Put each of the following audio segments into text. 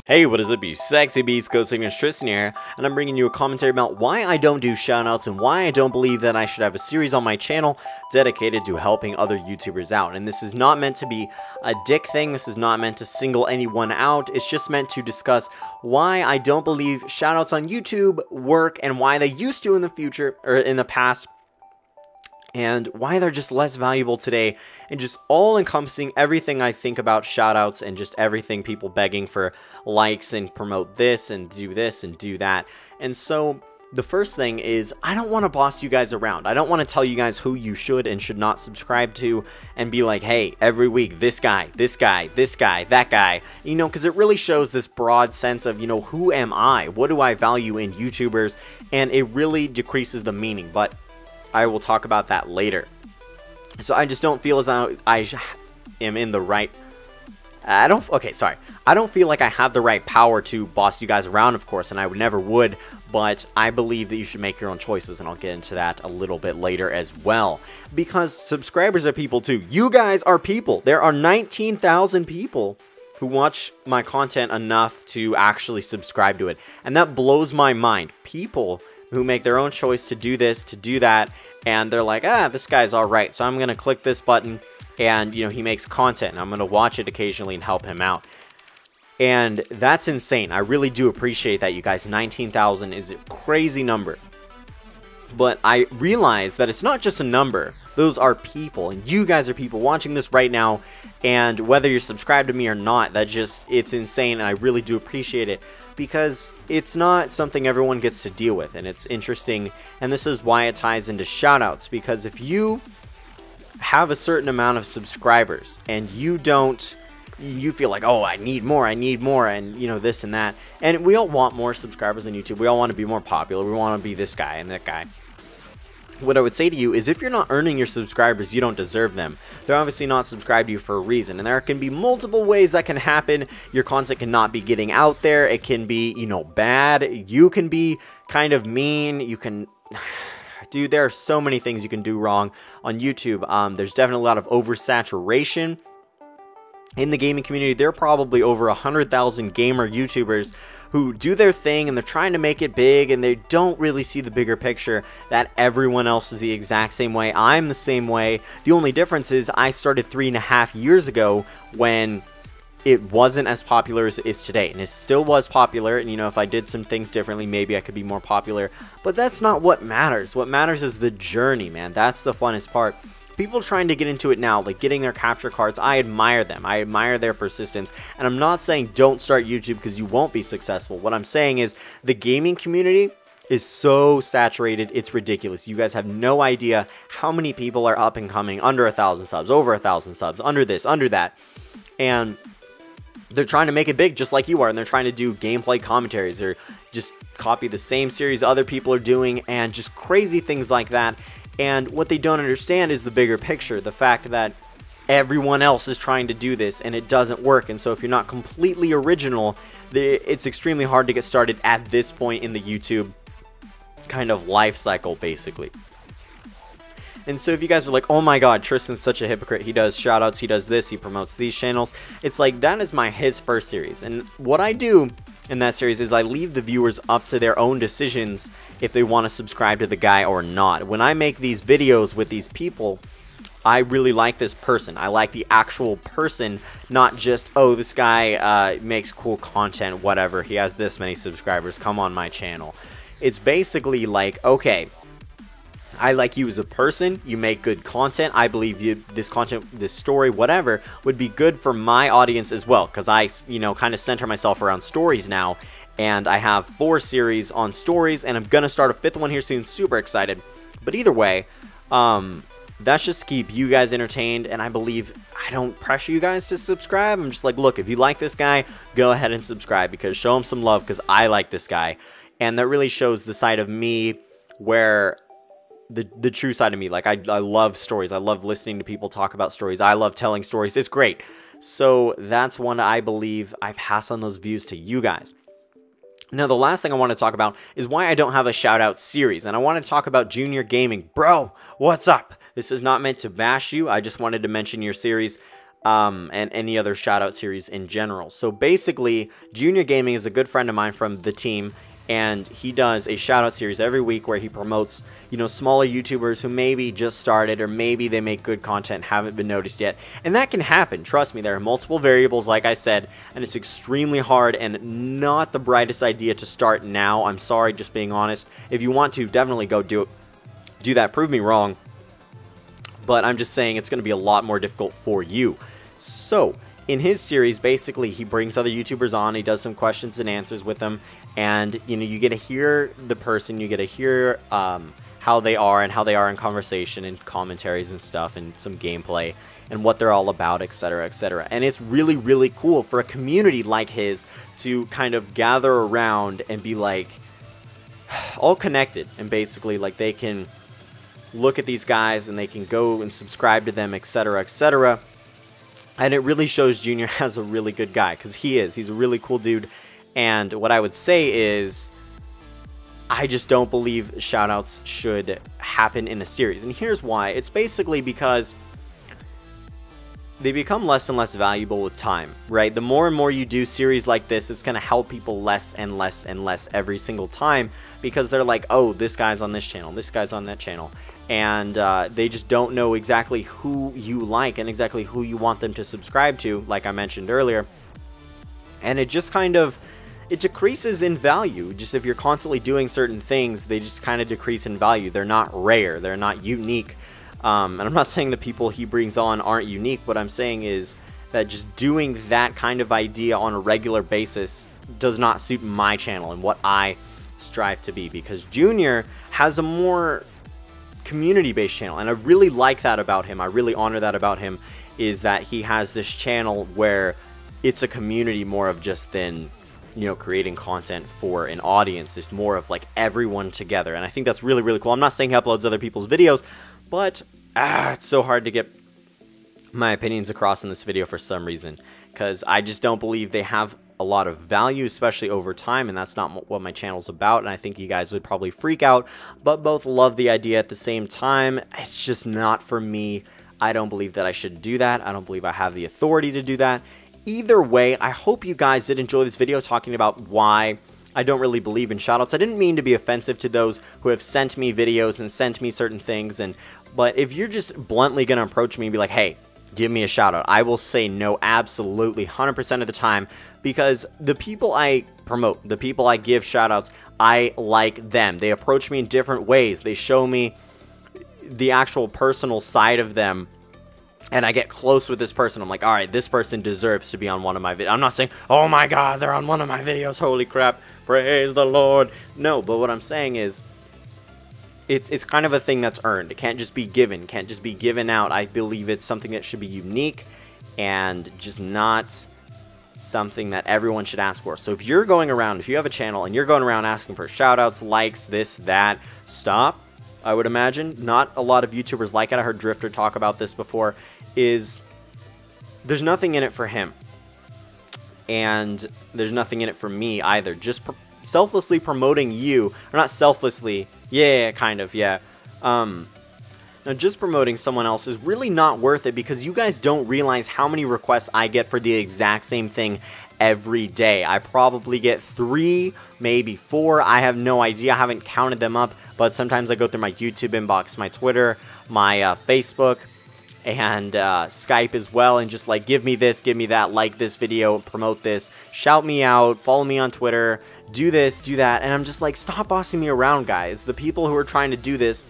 Hey, what is up, you sexy beast? GhostSickness Tristan here, and I'm bringing you a commentary about why I don't do shoutouts and why I don't believe that I should have a series on my channel dedicated to helping other YouTubers out. And this is not meant to be a dick thing, this is not meant to single anyone out, it's just meant to discuss why I don't believe shoutouts on YouTube work and why they used to in the future, or in the past, and why they're just less valuable today, and just all encompassing everything I think about shoutouts and just everything people begging for likes and promote this and do that. And so the first thing is, I don't want to boss you guys around. I don't want to tell you guys who you should and should not subscribe to and be like, hey, every week this guy, this guy, this guy, that guy, you know, because it really shows this broad sense of, you know, who am I? What do I value in YouTubers? And it really decreases the meaning, but I will talk about that later. So I just don't feel as though I am in the right... I don't feel like I have the right power to boss you guys around, of course, and I never would, but I believe that you should make your own choices, and I'll get into that a little bit later as well. Because subscribers are people too. You guys are people. There are 19,000 people who watch my content enough to actually subscribe to it, and that blows my mind. People who make their own choice to do this, to do that, and they're like, this guy's alright, so I'm going to click this button, and, you know, he makes content, and I'm going to watch it occasionally and help him out. And that's insane. I really do appreciate that, you guys. 19,000 is a crazy number. But I realize that it's not just a number. Those are people, and you guys are people watching this right now, and whether you're subscribed to me or not, it's insane, and I really do appreciate it, because it's not something everyone gets to deal with, and it's interesting, and this is why it ties into shoutouts, because if you have a certain amount of subscribers, and you feel like, oh, I need more, and, you know, this and that, and we all want more subscribers on YouTube, we all want to be more popular, we want to be this guy and that guy. What I would say to you is, if you're not earning your subscribers, you don't deserve them. They're obviously not subscribed to you for a reason, and there can be multiple ways that can happen. Your content cannot be getting out there. It can be, you know, bad. You can be kind of mean. You can... Dude, there are so many things you can do wrong on YouTube. There's definitely a lot of oversaturation in the gaming community. There are probably over 100,000 gamer YouTubers who do their thing, and they're trying to make it big, and they don't really see the bigger picture that everyone else is the exact same way. I'm the same way. The only difference is I started 3.5 years ago when it wasn't as popular as it is today, and it still was popular, and, you know, if I did some things differently, maybe I could be more popular, but that's not what matters. What matters is the journey, man. That's the funnest part. People trying to get into it now, like getting their capture cards, I admire them. I admire their persistence. And I'm not saying don't start YouTube because you won't be successful. What I'm saying is the gaming community is so saturated, it's ridiculous. You guys have no idea how many people are up and coming, under 1,000 subs, over 1,000 subs, under this, under that. And they're trying to make it big just like you are, and they're trying to do gameplay commentaries or just copy the same series other people are doing and just crazy things like that. And what they don't understand is the bigger picture, the fact that everyone else is trying to do this and it doesn't work. And so if you're not completely original, it's extremely hard to get started at this point in the YouTube kind of life cycle, basically. And so if you guys are like, oh my god, Tristan's such a hypocrite, he does shoutouts, he does this, he promotes these channels, it's like, that is his first series. And what I do in that series is I leave the viewers up to their own decisions if they want to subscribe to the guy or not. When I make these videos with these people, I really like this person. I like the actual person, not just, oh, this guy makes cool content, whatever, he has this many subscribers, come on my channel. It's basically like, okay, I like you as a person, you make good content, I believe this content, this story, whatever, would be good for my audience as well, because I, you know, kind of center myself around stories now, and I have 4 series on stories, and I'm going to start a 5th one here soon, super excited. But either way, that's just to keep you guys entertained, and I believe I don't pressure you guys to subscribe. I'm just like, look, if you like this guy, go ahead and subscribe, because show him some love, because I like this guy, and that really shows the side of me where... The true side of me. Like, I love stories. I love listening to people talk about stories. I love telling stories. It's great. So that's one I believe I pass on those views to you guys. Now, the last thing I want to talk about is why I don't have a shout out series. And I want to talk about Junior Gaming. Bro, what's up? This is not meant to bash you. I just wanted to mention your series. and any other shoutout series in general. So basically, Junior Gaming is a good friend of mine from the team, and he does a shoutout series every week where he promotes, you know, smaller YouTubers who maybe just started, or maybe they make good content, haven't been noticed yet. And that can happen. Trust me, there are multiple variables, like I said, and it's extremely hard and not the brightest idea to start now. I'm sorry, just being honest. If you want to, definitely go do that. Prove me wrong. But I'm just saying it's going to be a lot more difficult for you. So, in his series, basically, he brings other YouTubers on, he does some questions and answers with them, and, you know, you get to hear the person, you get to hear how they are and how they are in conversation and commentaries and stuff and some gameplay and what they're all about, etc., etc. And it's really, really cool for a community like his to kind of gather around and be, like, all connected, and basically, like, they can look at these guys and they can go and subscribe to them, etc., etc. And it really shows Junior as a really good guy, because he's a really cool dude. And what I would say is, I just don't believe shoutouts should happen in a series. And here's why. It's basically because they become less and less valuable with time, right? The more and more you do series like this, it's going to help people less and less and less every single time, because they're like, oh, this guy's on this channel, this guy's on that channel. And they just don't know exactly who you like and exactly who you want them to subscribe to, like I mentioned earlier. And it just kind of, it decreases in value. Just if you're constantly doing certain things, they just kind of decrease in value. They're not rare, they're not unique. And I'm not saying the people he brings on aren't unique. What I'm saying is that just doing that kind of idea on a regular basis does not suit my channel and what I strive to be, because Junior has a more community-based channel, and I really like that about him. I really honor that about him, is that he has this channel where it's a community more of just than, you know, creating content for an audience. It's more of like everyone together, and I think that's really, really cool. I'm not saying he uploads other people's videos, but it's so hard to get my opinions across in this video for some reason, because I just don't believe they have a lot of value, especially over time, and that's not what my channel's about, and I think you guys would probably freak out, but both love the idea at the same time. It's just not for me. I don't believe that I should do that. I don't believe I have the authority to do that. Either way, I hope you guys did enjoy this video talking about why I don't really believe in shoutouts. I didn't mean to be offensive to those who have sent me videos and sent me certain things, but if you're just bluntly going to approach me and be like, hey, give me a shout out, I will say no, absolutely, 100% of the time, because the people I promote, the people I give shout outs, I like them. They approach me in different ways. They show me the actual personal side of them, and I get close with this person. I'm like, all right, this person deserves to be on one of my videos. I'm not saying, oh my god, they're on one of my videos, holy crap, praise the Lord. No, but what I'm saying is, it's kind of a thing that's earned. It can't just be given, can't just be given out. I believe it's something that should be unique and just not something that everyone should ask for. So if you're going around, if you have a channel and you're going around asking for shoutouts, likes, this, that, stop. I would imagine not a lot of YouTubers like it. I heard Drifter talk about this before. There's nothing in it for him, and there's nothing in it for me either. Just selflessly promoting you, or not selflessly, yeah, kind of, yeah. Now, just promoting someone else is really not worth it, because you guys don't realize how many requests I get for the exact same thing every day. I probably get 3, maybe 4. I have no idea. I haven't counted them up, but sometimes I go through my YouTube inbox, my Twitter, my Facebook, and Skype as well, and just like, give me this, give me that, like this video, promote this, shout me out, follow me on Twitter, do this, do that. And I'm just like, stop bossing me around, guys. The people who are trying to do this,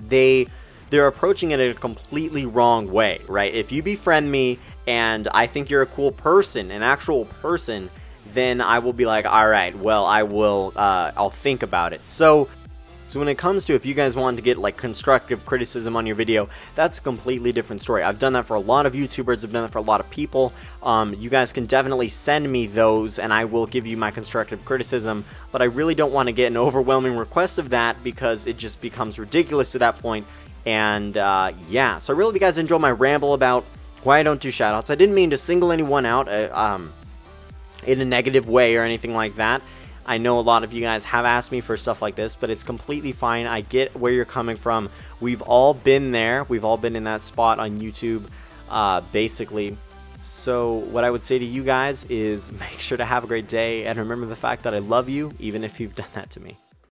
they're approaching it in a completely wrong way, right? If you befriend me and I think you're a cool person, an actual person, then I will be like, all right, well, I'll think about it. So when it comes to, if you guys want to get like constructive criticism on your video, that's a completely different story. I've done that for a lot of YouTubers. I've done that for a lot of people. You guys can definitely send me those and I will give you my constructive criticism, but I really don't want to get an overwhelming request of that, because it just becomes ridiculous to that point. And yeah, so I really hope you guys enjoy my ramble about why I don't do shoutouts. I didn't mean to single anyone out in a negative way or anything like that. I know a lot of you guys have asked me for stuff like this, but it's completely fine. I get where you're coming from. We've all been there. We've all been in that spot on YouTube. basically. So what I would say to you guys is make sure to have a great day, and remember the fact that I love you, even if you've done that to me.